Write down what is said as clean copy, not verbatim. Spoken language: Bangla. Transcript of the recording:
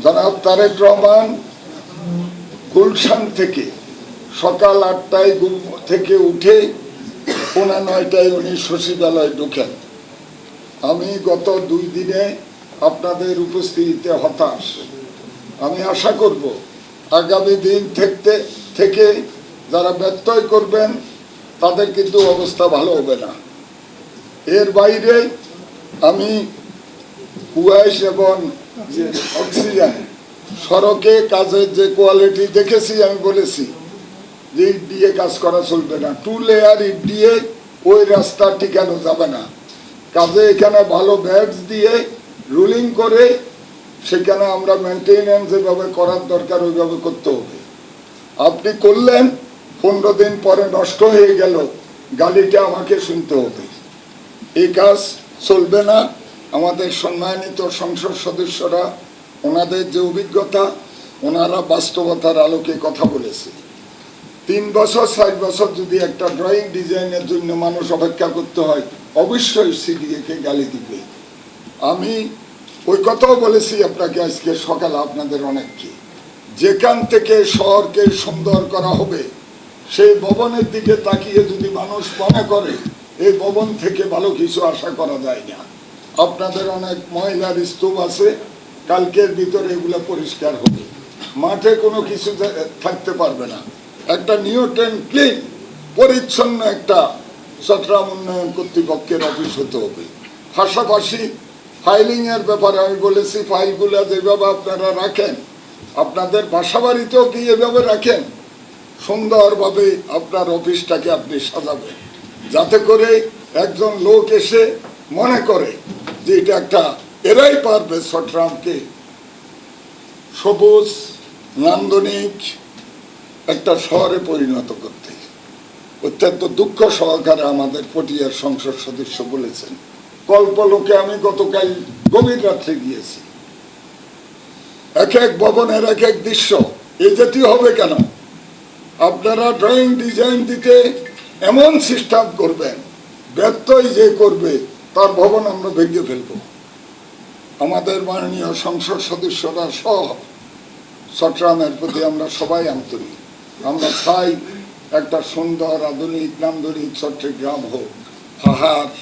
জনাব তারেক রহমান গুলশান থেকে সকাল 8টায় ঘুম থেকে উঠে 9:15টায় উনি সচিবালয়ে ঢুকেন। আমি গত 2 দিনে আপনাদের উপস্থিতিতে হতাশ। আমি আশা করব আগামী দিন থেকে যারা ব্যত্যয় করবেন তাদের কিন্তু অবস্থা ভালো হবে না। এর বাইরে আমি কুয়াশ এবং যে অক্সিজেন সড়কে কাজের যে কোয়ালিটি দেখেছি, আমি বলেছি যে ইট দিয়ে কাজ করা চলবে না, 2 লেয়ার ইট দিয়ে ওই রাস্তা টিকানো যাবে না। কাজে এখানে ভালো ব্যাটস দিয়ে রুলিং করে সেখানে আমরা মেনটেনেন্স যেভাবে করার দরকার ওইভাবে করতে হবে। আপনি করলেন, 15 দিন পরে নষ্ট হয়ে গেল, গালিটা আমাকে শুনতে হবে। এই কাজ চলবে না। আমাদের সম্মানিত সংসদ সদস্যরা ওনাদের যে অভিজ্ঞতা, ওনারা বাস্তবতার আলোকে কথা বলেছে। 3 বছর 4 বছর যদি একটা ড্রয়িং ডিজাইনের জন্য মানুষ অপেক্ষা করতে হয়, অবশ্যই সিডিএকে গালি দিবে। আমি ওই কথাও বলেছি আপনাকে আজকে সকালে আপনাদের অনেককে, যেখান থেকে শহরকে সুন্দর করা হবে সেই ভবনের দিকে তাকিয়ে যদি মানুষ মনে করে এই ভবন থেকে ভালো কিছু আশা করা যায় না। আপনাদের অনেক ময়লার স্তূপ আছে, কালকের ভিতরে এগুলো পরিষ্কার হবে। মাঠে কোনো কিছু থাকতে পারবে না। একটা নিট অ্যান্ড ক্লিন পরিচ্ছন্ন একটা চট্টগ্রাম উন্নয়ন কর্তৃপক্ষের অফিস হতে হবে। পাশাপাশি ফাইলিংয়ের ব্যাপারে আমি বলেছি, ফাইলগুলো যেভাবে আপনারা রাখেন আপনাদের বাসা বাড়িতেও কি এভাবে রাখেন, সুন্দরভাবে আপনার অফিসটাকে আপনি সাজাবেন, যাতে করে একজন লোক এসে মনে করে যে এটা একটা, এরাই পারবে চট্টগ্রামকে সবুজ নান্দনিক একটা শহরে পরিণত করতে। অত্যন্ত দুঃখ সহকারে আমাদের পটিয়ার সংসদ সদস্য বলেছেন, কল্পলোকে আমি গতকাল গভীর রাত্রে গিয়েছি, এক এক ভবনের এক এক দৃশ্য। এই জাতীয় হবে কেন? আপনারা ড্রয়িং ডিজাইন দিতে এমন সিস্টেম করবেন, ব্যত্যয় যে করবে তার ভবন আমরা ভেঙে ফেলব। আমাদের মাননীয় সংসদ সদস্যরা সহ চট্টগ্রামের প্রতি আমরা সবাই আন্তরিক। আমরা চাই একটা সুন্দর আধুনিক নান্দনিক চট্টগ্রাম হোক। পাহাড়,